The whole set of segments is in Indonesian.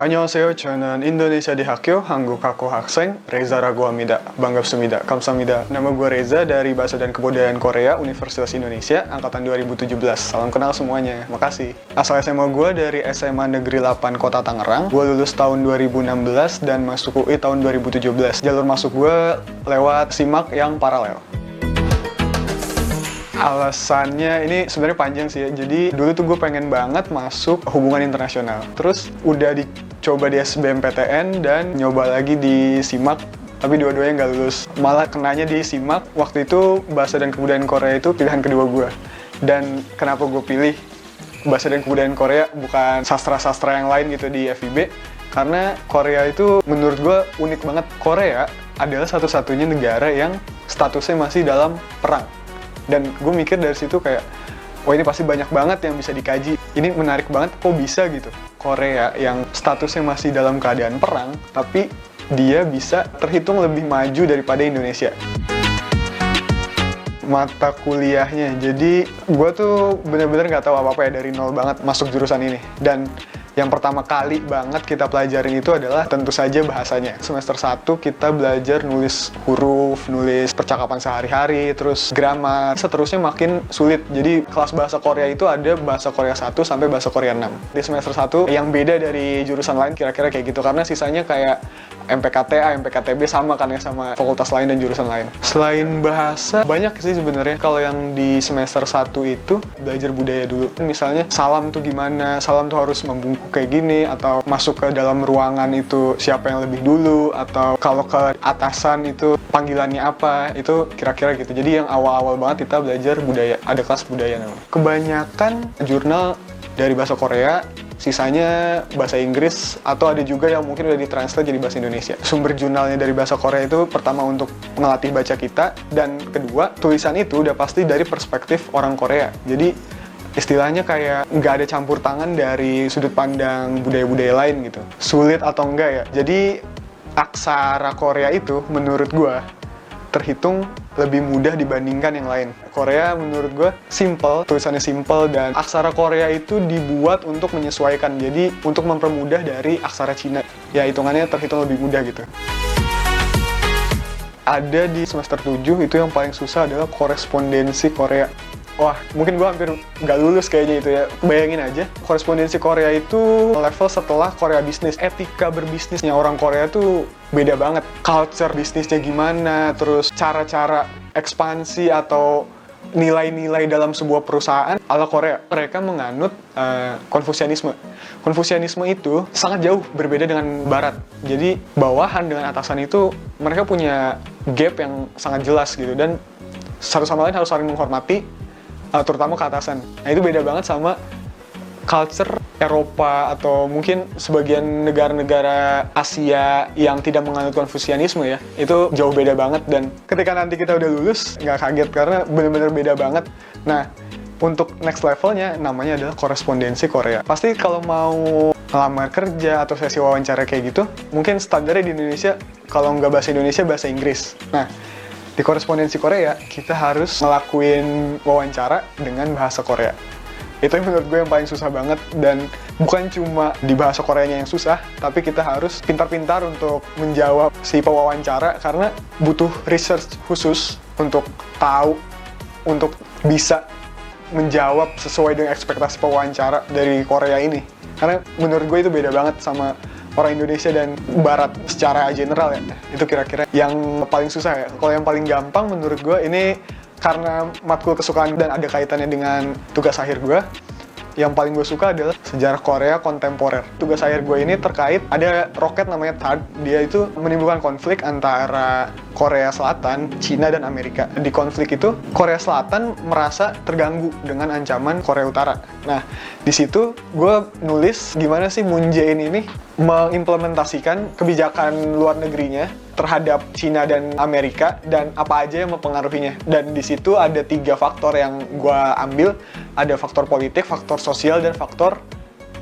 안녕하세요. 저는 Indonesia di Hakyo, Hanguk Haku Hakseng, Reza Raguhamida, Banggapsumida, Kamsamida. Nama gue Reza dari Bahasa dan Kebudayaan Korea, Universitas Indonesia, Angkatan 2017. Salam kenal semuanya, makasih. Asal SMA gue dari SMA Negeri 8 Kota Tangerang. Gue lulus tahun 2016 dan masuk UI tahun 2017. Jalur masuk gue lewat SIMAK yang paralel. Alasannya ini sebenarnya panjang sih ya. Jadi dulu tuh gue pengen banget masuk hubungan internasional. Terus udah dicoba di SBMPTN dan nyoba lagi di SIMAK, tapi dua-duanya nggak lulus. Malah kenanya di SIMAK, waktu itu Bahasa dan Kebudayaan Korea itu pilihan kedua gue. Dan kenapa gue pilih Bahasa dan Kebudayaan Korea bukan sastra-sastra yang lain gitu di FIB? Karena Korea itu menurut gue unik banget. Korea adalah satu-satunya negara yang statusnya masih dalam perang. Dan gue mikir dari situ kayak, wah ini pasti banyak banget yang bisa dikaji. Ini menarik banget, kok bisa gitu. Korea yang statusnya masih dalam keadaan perang, tapi dia bisa terhitung lebih maju daripada Indonesia. Mata kuliahnya, jadi gue tuh bener-bener nggak tahu apa-apa ya, dari nol banget masuk jurusan ini. Dan yang pertama kali banget kita pelajarin itu adalah tentu saja bahasanya. Semester 1 kita belajar nulis huruf, nulis percakapan sehari-hari, terus grammar. Seterusnya makin sulit. Jadi kelas bahasa Korea itu ada bahasa Korea 1 sampai bahasa Korea 6. Di semester 1 yang beda dari jurusan lain kira-kira kayak gitu. Karena sisanya kayak MPKTA, MPKTB sama kan ya, sama fakultas lain dan jurusan lain. Selain bahasa, banyak sih sebenarnya. Kalau yang di semester 1 itu belajar budaya dulu. Misalnya salam tuh gimana, salam tuh harus membungkuk kayak gini, atau masuk ke dalam ruangan itu siapa yang lebih dulu, atau kalau ke atasan itu panggilannya apa, itu kira-kira gitu. Jadi yang awal-awal banget kita belajar budaya, ada kelas budaya namanya. Kebanyakan jurnal dari bahasa Korea, sisanya bahasa Inggris, atau ada juga yang mungkin udah ditranslate jadi bahasa Indonesia. Sumber jurnalnya dari bahasa Korea itu pertama untuk melatih baca kita, dan kedua, tulisan itu udah pasti dari perspektif orang Korea. Jadi istilahnya kayak nggak ada campur tangan dari sudut pandang budaya-budaya lain gitu. Sulit atau enggak ya? Jadi aksara Korea itu menurut gue terhitung lebih mudah dibandingkan yang lain. Korea menurut gue simple, tulisannya simple, dan aksara Korea itu dibuat untuk menyesuaikan. Jadi untuk mempermudah dari aksara Cina. Ya hitungannya terhitung lebih mudah gitu. Ada di semester 7 itu yang paling susah adalah korespondensi Korea. Wah, mungkin gue hampir nggak lulus kayaknya itu ya. Bayangin aja, korespondensi Korea itu level setelah Korea bisnis. Etika berbisnisnya orang Korea tuh beda banget. Culture bisnisnya gimana, terus cara-cara ekspansi atau nilai-nilai dalam sebuah perusahaan ala Korea. Mereka menganut Konfusianisme. Konfusianisme itu sangat jauh berbeda dengan Barat. Jadi bawahan dengan atasan itu mereka punya gap yang sangat jelas gitu. Dan satu sama lain harus saling menghormati, terutama ke atasan. Nah itu beda banget sama culture Eropa atau mungkin sebagian negara-negara Asia yang tidak menganut Konfusianisme ya. Itu jauh beda banget, dan ketika nanti kita udah lulus nggak kaget karena bener-bener beda banget. Nah untuk next levelnya namanya adalah korespondensi Korea. Pasti kalau mau ngelamar kerja atau sesi wawancara kayak gitu, mungkin standarnya di Indonesia kalau nggak bahasa Indonesia bahasa Inggris. Nah di korespondensi Korea, kita harus ngelakuin wawancara dengan bahasa Korea. Itu yang menurut gue yang paling susah banget, dan bukan cuma di bahasa Koreanya yang susah, tapi kita harus pintar-pintar untuk menjawab si pewawancara, karena butuh research khusus untuk tahu, untuk bisa menjawab sesuai dengan ekspektasi pewawancara dari Korea ini. Karena menurut gue itu beda banget sama orang Indonesia dan Barat secara general ya. Itu kira-kira yang paling susah ya. Kalau yang paling gampang menurut gue ini karena matkul kesukaan dan ada kaitannya dengan tugas akhir gue. Yang paling gue suka adalah sejarah Korea kontemporer. Tugas akhir gue ini terkait ada roket namanya THAAD. Dia itu menimbulkan konflik antara Korea Selatan, Cina, dan Amerika. Di konflik itu, Korea Selatan merasa terganggu dengan ancaman Korea Utara. Nah, di situ gue nulis gimana sih Moon Jae-in ini mengimplementasikan kebijakan luar negerinya terhadap Cina dan Amerika, dan apa aja yang mempengaruhinya. Dan di situ ada 3 faktor yang gue ambil. Ada faktor politik, faktor sosial, dan faktor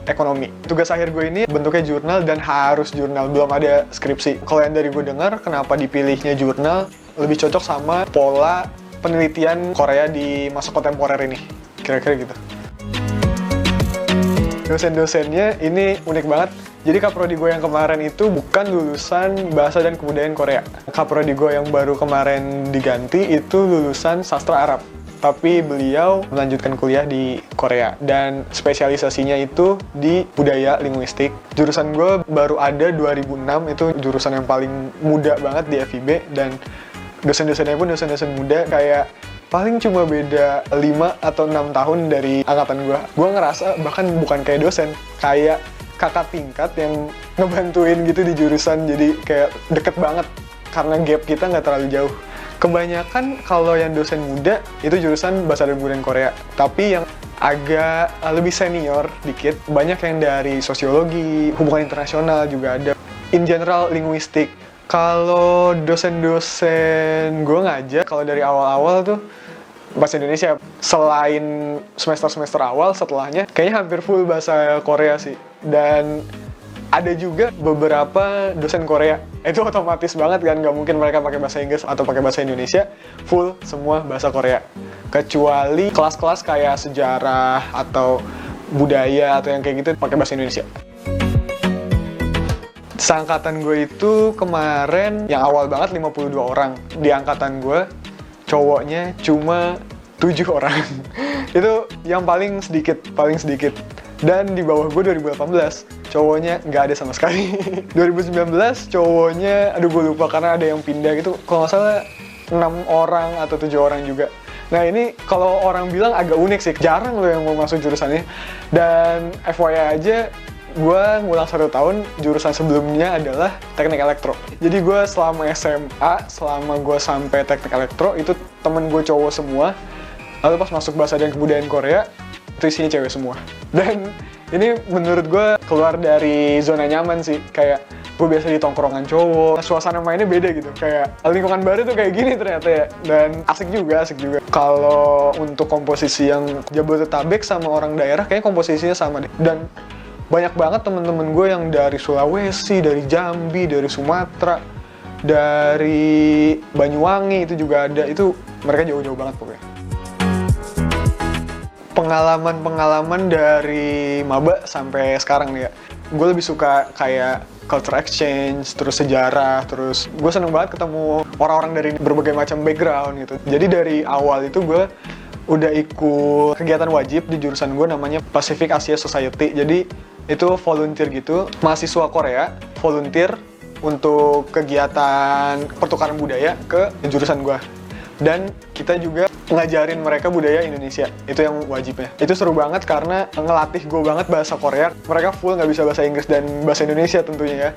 ekonomi. Tugas akhir gue ini bentuknya jurnal, dan harus jurnal, belum ada skripsi. Kalau yang dari gue dengar, kenapa dipilihnya jurnal, lebih cocok sama pola penelitian Korea di masa kontemporer ini. Kira-kira gitu. Dosen-dosennya ini unik banget. Jadi kaprodi gue yang kemarin itu bukan lulusan Bahasa dan Kebudayaan Korea. Kaprodi gue yang baru kemarin diganti itu lulusan Sastra Arab. Tapi beliau melanjutkan kuliah di Korea dan spesialisasinya itu di budaya linguistik. Jurusan gue baru ada 2006, itu jurusan yang paling muda banget di FIB, dan dosen-dosennya pun dosen-dosen muda, kayak paling cuma beda 5 atau 6 tahun dari angkatan gue. Gue ngerasa bahkan bukan kayak dosen, kayak kakak tingkat yang ngebantuin gitu di jurusan, jadi kayak deket banget karena gap kita nggak terlalu jauh. Kebanyakan kalau yang dosen muda itu jurusan Bahasa dan Kebudayaan Korea, tapi yang agak lebih senior dikit banyak yang dari sosiologi, hubungan internasional juga ada. In general linguistik. Kalau dosen-dosen gue ngajar, kalau dari awal-awal tuh Bahasa Indonesia, selain semester-semester awal, setelahnya kayaknya hampir full Bahasa Korea sih. Dan ada juga beberapa dosen Korea, itu otomatis banget kan, nggak mungkin mereka pakai bahasa Inggris atau pakai bahasa Indonesia, full semua bahasa Korea. Kecuali kelas-kelas kayak sejarah atau budaya atau yang kayak gitu pakai bahasa Indonesia. Seangkatan gue itu kemarin, yang awal banget 52 orang. Di angkatan gue, cowoknya cuma 7 orang. Itu yang paling sedikit. Dan di bawah gue 2018, cowoknya nggak ada sama sekali. 2019 cowoknya, aduh gue lupa karena ada yang pindah gitu. Kalau nggak salah 6 orang atau 7 orang juga. Nah ini kalau orang bilang agak unik sih, jarang loh yang mau masuk jurusannya. Dan FYI aja, gue ngulang 1 tahun, jurusan sebelumnya adalah teknik elektro. Jadi gue selama SMA, selama gue sampai teknik elektro, itu temen gue cowok semua. Lalu pas masuk Bahasa dan Kebudayaan Korea, itu isinya cewek semua. Dan ini menurut gue keluar dari zona nyaman sih. Kayak gue biasa di tongkrongan cowok, suasana mainnya beda gitu. Kayak lingkungan baru tuh kayak gini ternyata ya. Dan asik juga. Kalau untuk komposisi yang Jabodetabek sama orang daerah, kayaknya komposisinya sama deh. Dan banyak banget temen-temen gue yang dari Sulawesi, dari Jambi, dari Sumatera, dari Banyuwangi itu juga ada. Itu mereka jauh-jauh banget pokoknya. Pengalaman dari maba sampai sekarang nih ya, gue lebih suka kayak culture exchange, terus sejarah, terus gue seneng banget ketemu orang-orang dari berbagai macam background gitu. Jadi dari awal itu gue udah ikut kegiatan wajib di jurusan gue namanya Pacific Asia Society. Jadi itu volunteer gitu, mahasiswa Korea volunteer untuk kegiatan pertukaran budaya ke jurusan gue. Dan kita juga ngajarin mereka budaya Indonesia, itu yang wajibnya. Itu seru banget karena ngelatih gue banget bahasa Korea. Mereka full nggak bisa bahasa Inggris dan bahasa Indonesia tentunya ya.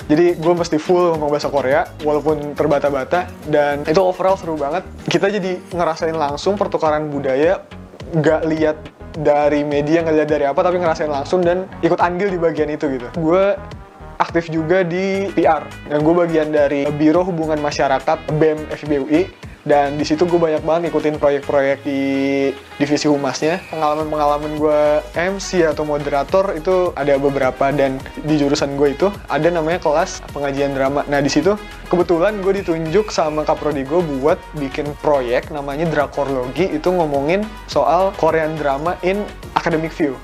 Jadi gue mesti full ngomong bahasa Korea, walaupun terbata-bata. Dan itu overall seru banget. Kita jadi ngerasain langsung pertukaran budaya, nggak lihat dari media, nggak lihat dari apa, tapi ngerasain langsung dan ikut andil di bagian itu gitu. Gue aktif juga di PR, dan gue bagian dari Biro Hubungan Masyarakat BEM FIB UI. Dan di situ gue banyak banget ngikutin proyek-proyek di divisi humasnya. Pengalaman gue MC atau moderator itu ada beberapa, dan di jurusan gue itu ada namanya kelas pengajian drama. Nah di situ kebetulan gue ditunjuk sama kaprodi gue buat bikin proyek namanya Drakorlogi, itu ngomongin soal Korean drama in academic view.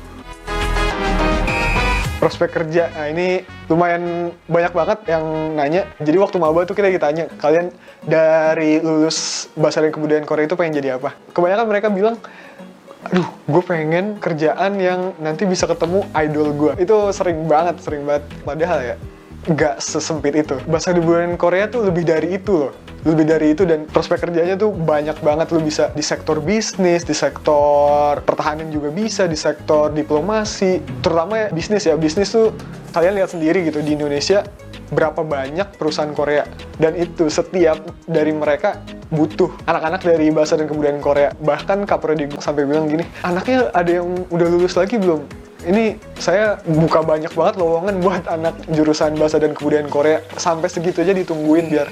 Prospek kerja, nah ini lumayan banyak banget yang nanya. Jadi waktu maba tuh kita ditanya, kalian dari lulus Bahasa dan Kebudayaan Korea itu pengen jadi apa? Kebanyakan mereka bilang, aduh gue pengen kerjaan yang nanti bisa ketemu idol gue. Itu sering banget. Padahal ya, nggak sesempit itu. Bahasa dan Kebudayaan Korea tuh lebih dari itu loh. Dan prospek kerjanya tuh banyak banget. Lu bisa di sektor bisnis, di sektor pertahanan juga bisa, di sektor diplomasi, terutama ya bisnis tuh kalian lihat sendiri gitu di Indonesia berapa banyak perusahaan Korea, dan itu setiap dari mereka butuh anak-anak dari Bahasa dan Kebudayaan Korea. Bahkan kaprodi sampai bilang gini, anaknya ada yang udah lulus lagi belum? Ini saya buka banyak banget lowongan buat anak jurusan Bahasa dan Kebudayaan Korea, sampai segitu aja ditungguin biar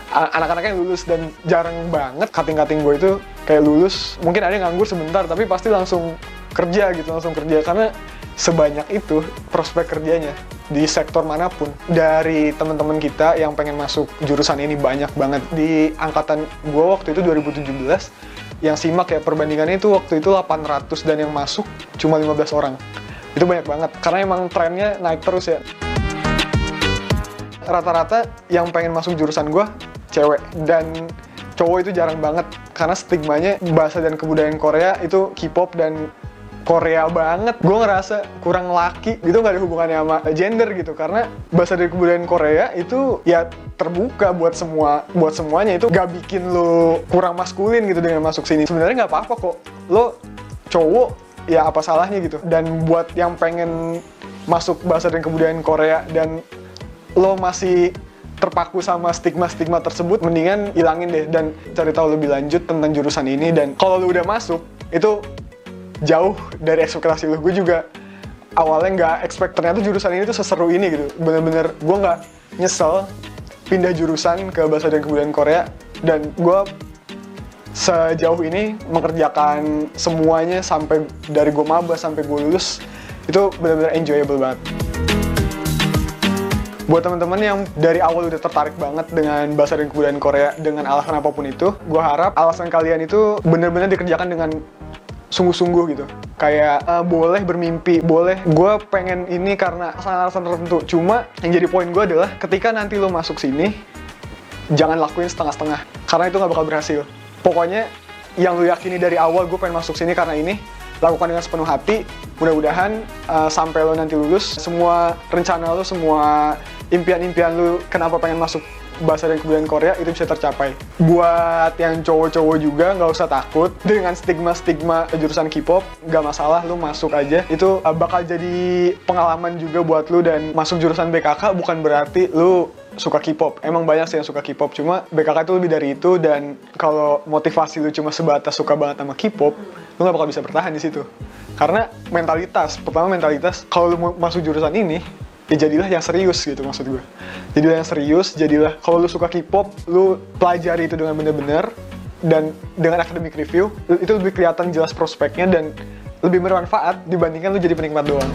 anak-anaknya lulus. Dan jarang banget kating-kating gue itu kayak lulus, mungkin ada yang nganggur sebentar tapi pasti langsung kerja karena sebanyak itu prospek kerjanya di sektor manapun. Dari teman-teman kita yang pengen masuk jurusan ini banyak banget. Di angkatan gue waktu itu 2017 yang simak ya, perbandingannya itu waktu itu 800 dan yang masuk cuma 15 orang. Itu banyak banget karena emang trennya naik terus ya. rata-rata yang pengen masuk jurusan gue cewek, dan cowok itu jarang banget karena stigmanya bahasa dan kebudayaan Korea itu K-pop dan Korea banget. Gue ngerasa kurang laki gitu, nggak ada hubungannya sama gender gitu, karena bahasa dan kebudayaan Korea itu ya terbuka buat semuanya, itu gak bikin lo kurang maskulin gitu dengan masuk sini. Sebenarnya nggak apa-apa kok, lo cowok ya apa salahnya gitu. Dan buat yang pengen masuk bahasa dan kebudayaan Korea dan lo masih terpaku sama stigma-stigma tersebut, mendingan hilangin deh dan cari tahu lebih lanjut tentang jurusan ini. Dan kalau lu udah masuk, itu jauh dari ekspektasi lu. Gue juga awalnya nggak expect ternyata jurusan ini tuh seseru ini gitu. Bener-bener gue nggak nyesel pindah jurusan ke bahasa dan kebudayaan Korea, dan gue sejauh ini mengerjakan semuanya sampai dari gue maba sampai gue lulus, itu bener-bener enjoyable banget. Buat teman-teman yang dari awal udah tertarik banget dengan bahasa dan kebudayaan Korea dengan alasan apapun itu, gue harap alasan kalian itu benar-benar dikerjakan dengan sungguh-sungguh gitu. Kayak boleh bermimpi, boleh gue pengen ini karena alasan tertentu. Cuma yang jadi poin gue adalah ketika nanti lo masuk sini, jangan lakuin setengah-setengah, karena itu nggak bakal berhasil. Pokoknya yang lo yakini dari awal, gue pengen masuk sini karena ini, lakukan dengan sepenuh hati. Mudah-mudahan sampai lo nanti lulus, semua rencana lo, semua impian-impian lu kenapa pengen masuk bahasa dan kebudayaan Korea itu bisa tercapai. Buat yang cowok-cowok juga nggak usah takut dengan stigma-stigma jurusan K-pop, nggak masalah, lu masuk aja. Itu bakal jadi pengalaman juga buat lu, dan masuk jurusan BKK bukan berarti lu suka K-pop. Emang banyak sih yang suka K-pop, cuma BKK itu lebih dari itu. Dan kalau motivasi lu cuma sebatas suka banget sama K-pop, lu nggak bakal bisa bertahan di situ. Karena mentalitas, pertama mentalitas, kalau lu mau masuk jurusan ini, ya jadilah yang serius gitu, maksud gue. Jadilah yang serius, jadilah kalau lu suka K-pop, lu pelajari itu dengan bener-bener, dan dengan academic review, itu lebih kelihatan jelas prospeknya dan lebih bermanfaat dibandingkan lu jadi penikmat doang.